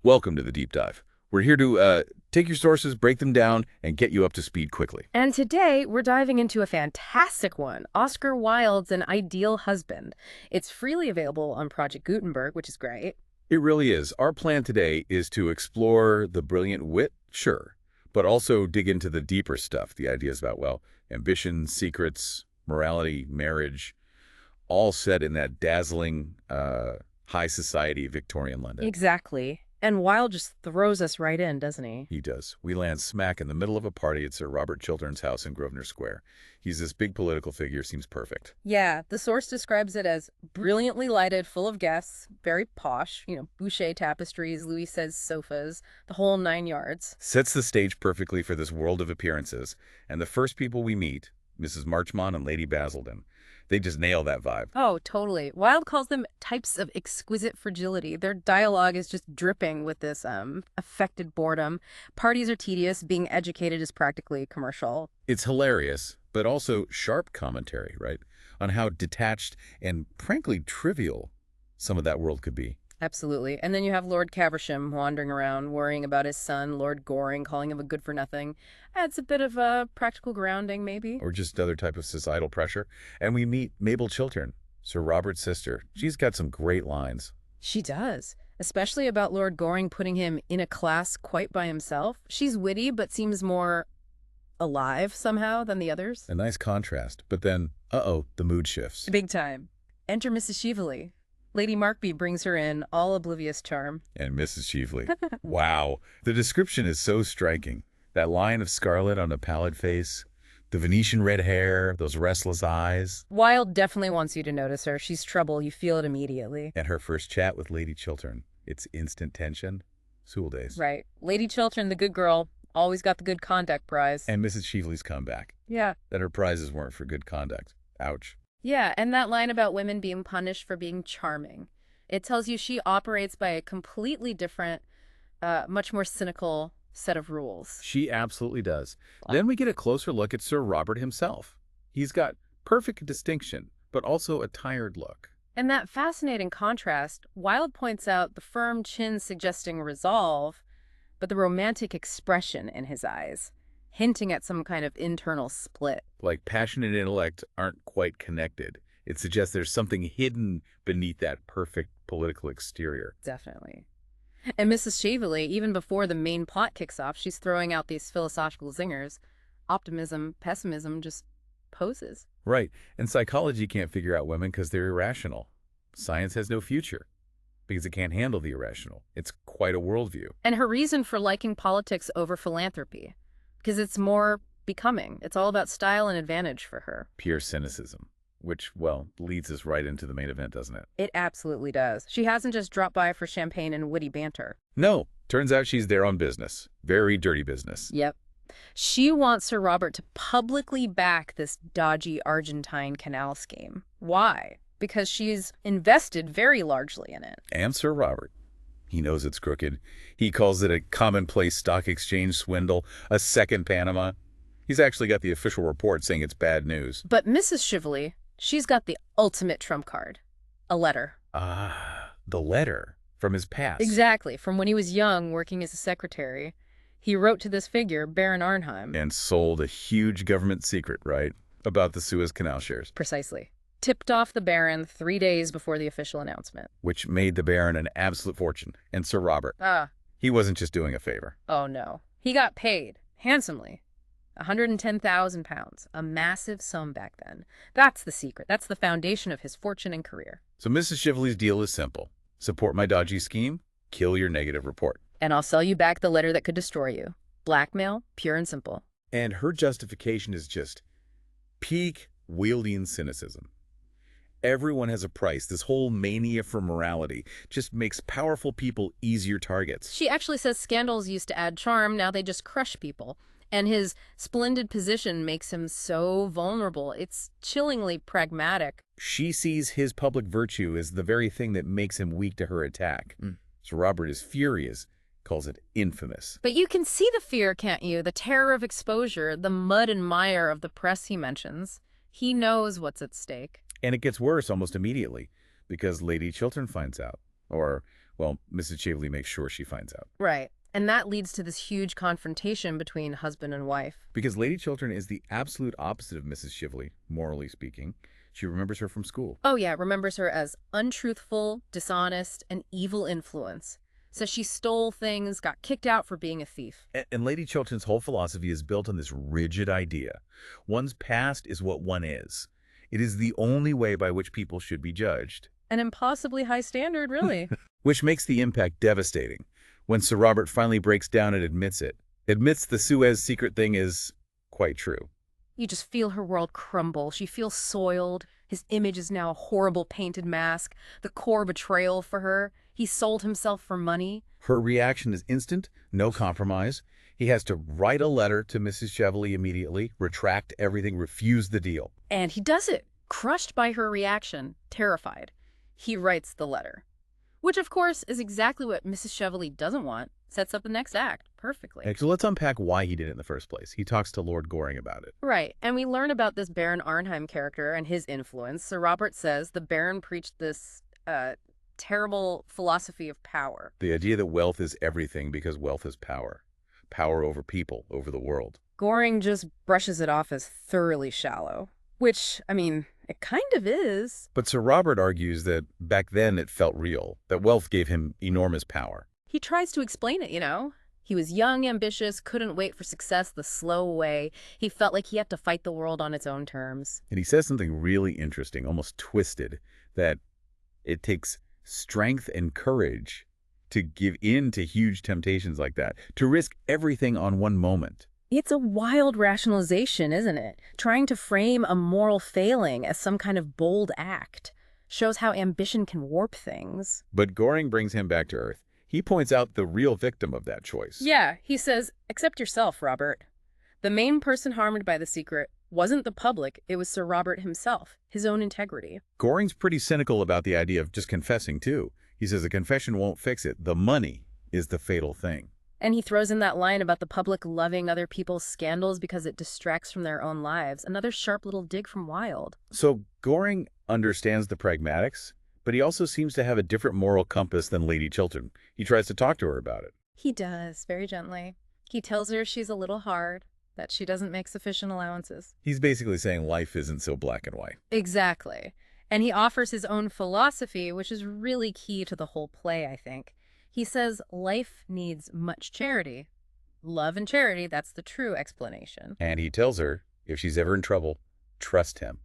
Welcome to the deep dive. We're here to take your sources, break them down, and get you up to speed quickly. And today, we're diving into a fantastic one, Oscar Wilde's An Ideal Husband. It's freely available on Project Gutenberg, which is great. It really is. Our plan today is to explore the brilliant wit, sure, but also dig into the deeper stuff, the ideas about, well, ambition, secrets, morality, marriage, all set in that dazzling high society Victorian London. Exactly. And Wilde just throws us right in, doesn't he? He does. We land smack in the middle of a party at Sir Robert Chiltern's house in Grosvenor Square. He's this big political figure, seems perfect. Yeah, the source describes it as brilliantly lighted, full of guests, very posh, Boucher tapestries, Louis XVI sofas, the whole 9 yards. Sets the stage perfectly for this world of appearances. And the first people we meet, Mrs. Marchmont and Lady Basildon, they just nail that vibe. Oh, totally. Wilde calls them types of exquisite fragility. Their dialogue is just dripping with this affected boredom. Parties are tedious. Being educated is practically commercial. It's hilarious, but also sharp commentary, right? On how detached and frankly trivial some of that world could be. Absolutely. And then you have Lord Caversham wandering around, worrying about his son, Lord Goring, calling him a good for nothing. Adds a bit of a practical grounding, maybe. Or just other type of societal pressure. And we meet Mabel Chiltern, Sir Robert's sister. She's got some great lines. She does. Especially about Lord Goring putting him in a class quite by himself. She's witty, but seems more alive somehow than the others. A nice contrast. But then, the mood shifts. Big time. Enter Mrs. Cheveley. Lady Markby brings her in, all oblivious charm. And Mrs. Cheveley. Wow. The description is so striking. That line of scarlet on a pallid face, the Venetian red hair, those restless eyes. Wilde definitely wants you to notice her. She's trouble. You feel it immediately. And her first chat with Lady Chiltern. It's instant tension. Sewell days. Right. Lady Chiltern, the good girl, always got the good conduct prize. And Mrs. Cheveley's comeback. Yeah. That her prizes weren't for good conduct. Ouch. Yeah, and that line about women being punished for being charming. It tells you she operates by a completely different, much more cynical set of rules. She absolutely does. Then we get a closer look at Sir Robert himself. He's got perfect distinction, but also a tired look. And that fascinating contrast, Wilde points out the firm chin suggesting resolve, but the romantic expression in his eyes, hinting at some kind of internal split. Like passion and intellect aren't quite connected. It suggests there's something hidden beneath that perfect political exterior. Definitely. And Mrs. Cheveley, even before the main plot kicks off, she's throwing out these philosophical zingers. Optimism, pessimism, just poses. Right. And psychology can't figure out women because they're irrational. Science has no future because it can't handle the irrational. It's quite a worldview. And her reason for liking politics over philanthropy, because it's more becoming. It's all about style and advantage for her. Pure cynicism, which, well, leads us right into the main event, doesn't it? It absolutely does. She hasn't just dropped by for champagne and witty banter. No. Turns out she's there on business. Very dirty business. Yep. She wants Sir Robert to publicly back this dodgy Argentine canal scheme. Why? Because she's invested very largely in it. And Sir Robert. He knows it's crooked. He calls it a commonplace stock exchange swindle, a second Panama. He's actually got the official report saying it's bad news. But Mrs. Cheveley, she's got the ultimate trump card. A letter. The letter from his past. Exactly. From when he was young, working as a secretary. He wrote to this figure, Baron Arnheim. And sold a huge government secret, right? About the Suez Canal shares. Precisely. Tipped off the Baron 3 days before the official announcement. Which made the Baron an absolute fortune. And Sir Robert. He wasn't just doing a favor. Oh, no. He got paid. Handsomely. £110,000. A massive sum back then. That's the secret. That's the foundation of his fortune and career. So Mrs. Cheveley's deal is simple. Support my dodgy scheme, kill your negative report. And I'll sell you back the letter that could destroy you. Blackmail, pure and simple. And her justification is just peak Wildean cynicism. Everyone has a price. This whole mania for morality just makes powerful people easier targets. She actually says scandals used to add charm, now they just crush people. And his splendid position makes him so vulnerable. It's chillingly pragmatic. She sees his public virtue as the very thing that makes him weak to her attack. So Robert is furious, calls it infamous. But you can see the fear, can't you? The terror of exposure, the mud and mire of the press he mentions. He knows what's at stake. And it gets worse almost immediately, because Lady Chiltern finds out. Or, Well, Mrs. Cheveley makes sure she finds out. Right. And that leads to this huge confrontation between husband and wife. Because Lady Chiltern is the absolute opposite of Mrs. Cheveley, morally speaking. She remembers her from school. Oh yeah, remembers her as untruthful, dishonest, and evil influence. Says she stole things, got kicked out for being a thief. And Lady Chiltern's whole philosophy is built on this rigid idea. One's past is what one is. It is the only way by which people should be judged. An impossibly high standard, really. Which makes the impact devastating. When Sir Robert finally breaks down and admits the Suez secret thing is quite true. You just feel her world crumble. She feels soiled. His image is now a horrible painted mask, the core betrayal for her. He sold himself for money. Her reaction is instant, no compromise. He has to write a letter to Mrs. Cheveley immediately, retract everything, refuse the deal. And he does it, crushed by her reaction, terrified. He writes the letter, which of course is exactly what Mrs. Cheveley doesn't want. Sets up the next act perfectly. So let's unpack why he did it in the first place. He talks to Lord Goring about it. Right, and we learn about this Baron Arnheim character and his influence. Sir Robert says the Baron preached this terrible philosophy of power. The idea that wealth is everything because wealth is power. Power over people, over the world. Goring just brushes it off as thoroughly shallow, which, I mean, it kind of is. But Sir Robert argues that back then it felt real, that wealth gave him enormous power. He tries to explain it, you know. He was young, ambitious, couldn't wait for success the slow way. He felt like he had to fight the world on its own terms. And he says something really interesting, almost twisted, that it takes strength and courage to give in to huge temptations like that, to risk everything on one moment. It's a wild rationalization, isn't it? Trying to frame a moral failing as some kind of bold act shows how ambition can warp things. But Goring brings him back to earth. He points out the real victim of that choice. Yeah, he says, accept yourself, Robert. The main person harmed by the secret wasn't the public, it was Sir Robert himself, his own integrity. Goring's pretty cynical about the idea of just confessing, too. He says a confession won't fix it. The money is the fatal thing. And he throws in that line about the public loving other people's scandals because it distracts from their own lives. Another sharp little dig from Wilde. So Goring understands the pragmatics, but he also seems to have a different moral compass than Lady Chiltern. He tries to talk to her about it. He does, very gently. He tells her she's a little hard, that she doesn't make sufficient allowances. He's basically saying life isn't so black and white. Exactly. And he offers his own philosophy, which is really key to the whole play, I think. He says life needs much charity. Love and charity, that's the true explanation. And he tells her, if she's ever in trouble, trust him.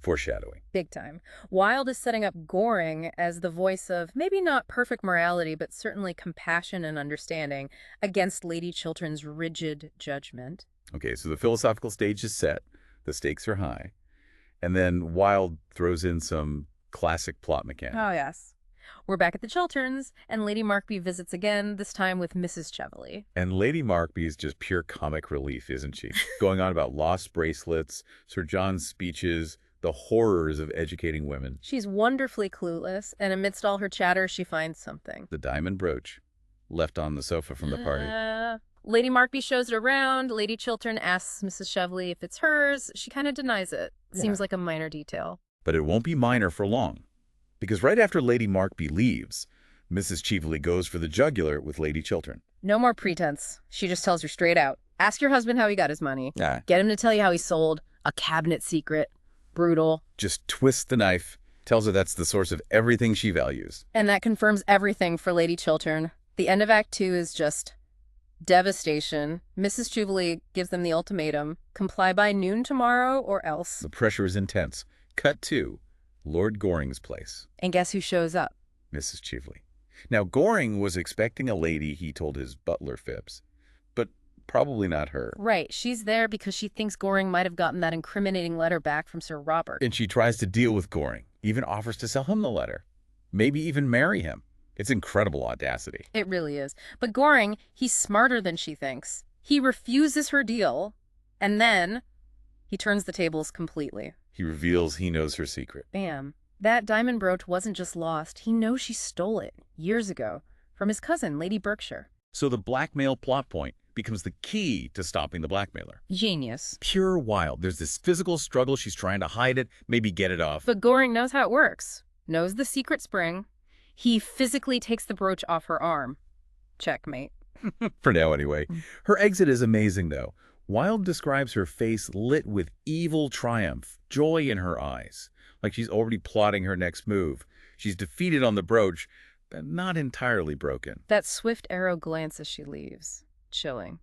Foreshadowing. Big time. Wilde is setting up Goring as the voice of maybe not perfect morality, but certainly compassion and understanding against Lady Chiltern's rigid judgment. Okay, so the philosophical stage is set. The stakes are high. And then Wilde throws in some classic plot mechanics. Oh, yes. We're back at the Chilterns, and Lady Markby visits again, this time with Mrs. Cheveley. And Lady Markby is just pure comic relief, isn't she? Going on about lost bracelets, Sir John's speeches, the horrors of educating women. She's wonderfully clueless, and amidst all her chatter, she finds something. The diamond brooch, left on the sofa from the party. Lady Markby shows it around. Lady Chiltern asks Mrs. Cheveley if it's hers. She kind of denies it. Seems like a minor detail. But it won't be minor for long. Because right after Lady Markby leaves, Mrs. Cheveley goes for the jugular with Lady Chiltern. No more pretense. She just tells her straight out. Ask your husband how he got his money. Yeah. Get him to tell you how he sold a cabinet secret. Brutal. Just twists the knife, tells her that's the source of everything she values. And that confirms everything for Lady Chiltern. The end of Act 2 is just devastation. Mrs. Cheveley gives them the ultimatum. Comply by noon tomorrow or else. The pressure is intense. Cut to Lord Goring's place. And guess who shows up? Mrs. Cheveley. Now, Goring was expecting a lady, he told his butler Phipps, but probably not her. Right. She's there because she thinks Goring might have gotten that incriminating letter back from Sir Robert. And she tries to deal with Goring, even offers to sell him the letter, maybe even marry him. It's incredible audacity. It really is. But Goring, he's smarter than she thinks. He refuses her deal, and then he turns the tables completely. He reveals he knows her secret. Bam. That diamond brooch wasn't just lost. He knows she stole it years ago from his cousin, Lady Berkshire. So the blackmail plot point becomes the key to stopping the blackmailer. Genius. Pure Wilde. There's this physical struggle. She's trying to hide it, maybe get it off. But Goring knows how it works. Knows the secret spring. He physically takes the brooch off her arm. Checkmate. For now, anyway. Her exit is amazing, though. Wilde describes her face lit with evil triumph, joy in her eyes, like she's already plotting her next move. She's defeated on the brooch, but not entirely broken. That swift arrow glance as she leaves. Chilling.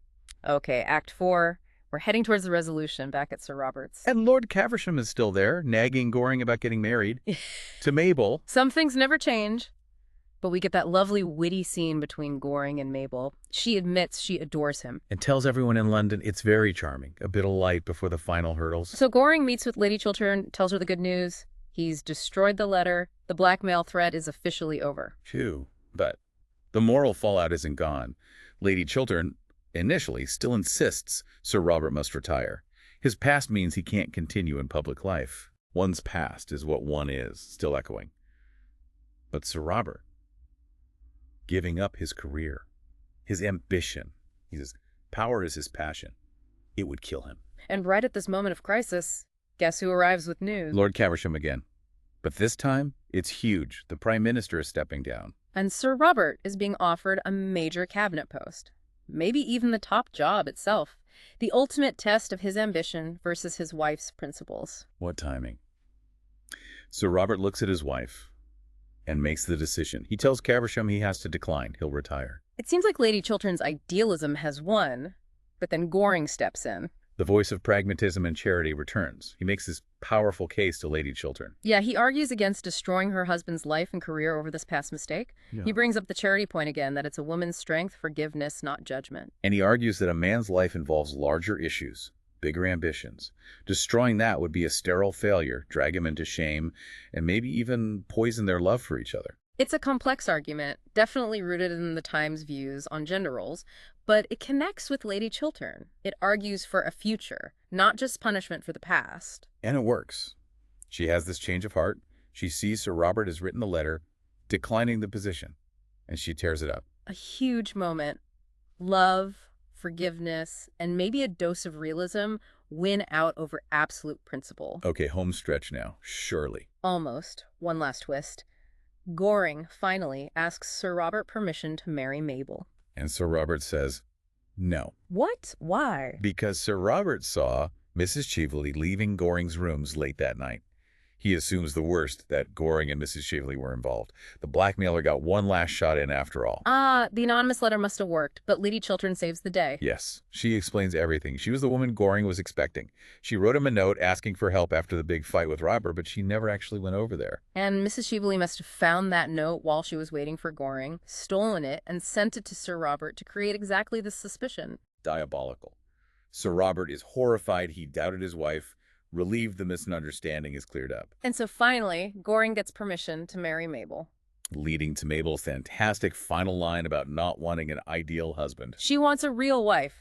Okay, Act 4. We're heading towards the resolution back at Sir Robert's. And Lord Caversham is still there, nagging Goring about getting married. To Mabel. Some things never change. But we get that lovely, witty scene between Goring and Mabel. She admits she adores him. And tells everyone in London it's very charming. A bit of light before the final hurdles. So Goring meets with Lady Chiltern, tells her the good news. He's destroyed the letter. The blackmail threat is officially over. Phew. But the moral fallout isn't gone. Lady Chiltern, initially, still insists Sir Robert must retire. His past means he can't continue in public life. One's past is what one is, still echoing. But Sir Robert, giving up his career, his ambition, he says, power is his passion. It would kill him. And right at this moment of crisis, guess who arrives with news? Lord Caversham again. But this time, it's huge. The Prime Minister is stepping down. And Sir Robert is being offered a major cabinet post. Maybe even the top job itself. The ultimate test of his ambition versus his wife's principles. What timing. Sir Robert looks at his wife and makes the decision. He tells Caversham he has to decline. He'll retire. It seems like Lady Chiltern's idealism has won, but then Goring steps in. The voice of pragmatism and charity returns. He makes this powerful case to Lady Chiltern. Yeah, he argues against destroying her husband's life and career over this past mistake. Yeah. He brings up the charity point again, that it's a woman's strength, forgiveness, not judgment. And he argues that a man's life involves larger issues, bigger ambitions. Destroying that would be a sterile failure, drag him into shame, and maybe even poison their love for each other. It's a complex argument, definitely rooted in the time's views on gender roles, but it connects with Lady Chiltern. It argues for a future, not just punishment for the past. And it works. She has this change of heart. She sees Sir Robert has written the letter, declining the position, and she tears it up. A huge moment. Love, forgiveness, and maybe a dose of realism win out over absolute principle. Okay, home stretch now, surely. Almost. One last twist. Goring, finally, asks Sir Robert permission to marry Mabel. And Sir Robert says, no. What? Why? Because Sir Robert saw Mrs. Cheveley leaving Goring's rooms late that night. He assumes the worst, that Goring and Mrs. Cheveley were involved. The blackmailer got one last shot in after all. The anonymous letter must have worked, but Lady Chiltern saves the day. Yes, she explains everything. She was the woman Goring was expecting. She wrote him a note asking for help after the big fight with Robert, but she never actually went over there. And Mrs. Cheveley must have found that note while she was waiting for Goring, stolen it, and sent it to Sir Robert to create exactly this suspicion. Diabolical. Sir Robert is horrified. He doubted his wife. Relieved the misunderstanding is cleared up. And so finally, Goring gets permission to marry Mabel. Leading to Mabel's fantastic final line about not wanting an ideal husband. She wants a real wife.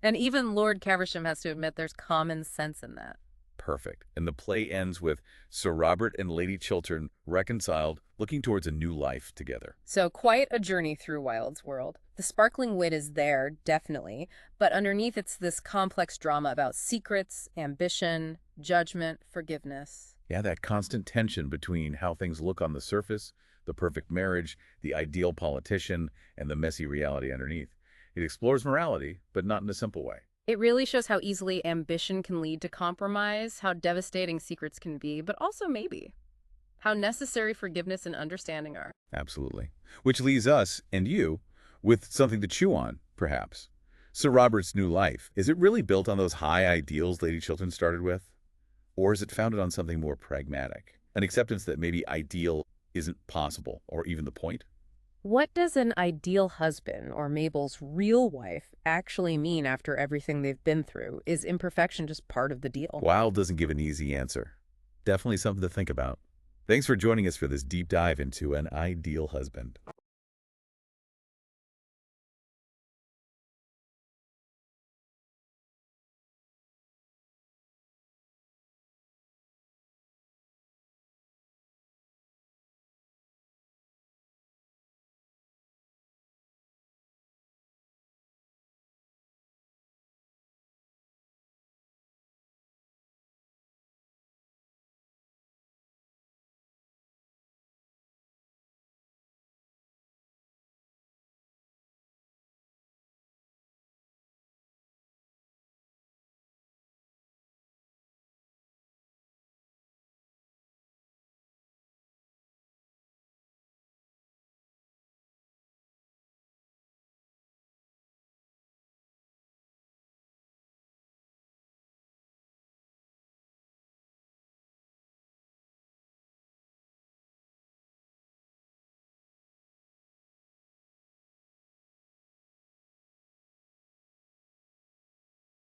And even Lord Caversham has to admit there's common sense in that. Perfect. And the play ends with Sir Robert and Lady Chiltern reconciled, looking towards a new life together. So quite a journey through Wilde's world. The sparkling wit is there, definitely, but underneath it's this complex drama about secrets, ambition, judgment, forgiveness. Yeah, that constant tension between how things look on the surface, the perfect marriage, the ideal politician, and the messy reality underneath. It explores morality, but not in a simple way. It really shows how easily ambition can lead to compromise, how devastating secrets can be, but also maybe how necessary forgiveness and understanding are. Absolutely. Which leaves us, and you, with something to chew on, perhaps. Sir Robert's new life, is it really built on those high ideals Lady Chiltern started with? Or is it founded on something more pragmatic? An acceptance that maybe ideal isn't possible, or even the point? What does an ideal husband, or Mabel's real wife, actually mean after everything they've been through? Is imperfection just part of the deal? Wilde doesn't give an easy answer. Definitely something to think about. Thanks for joining us for this deep dive into an ideal husband.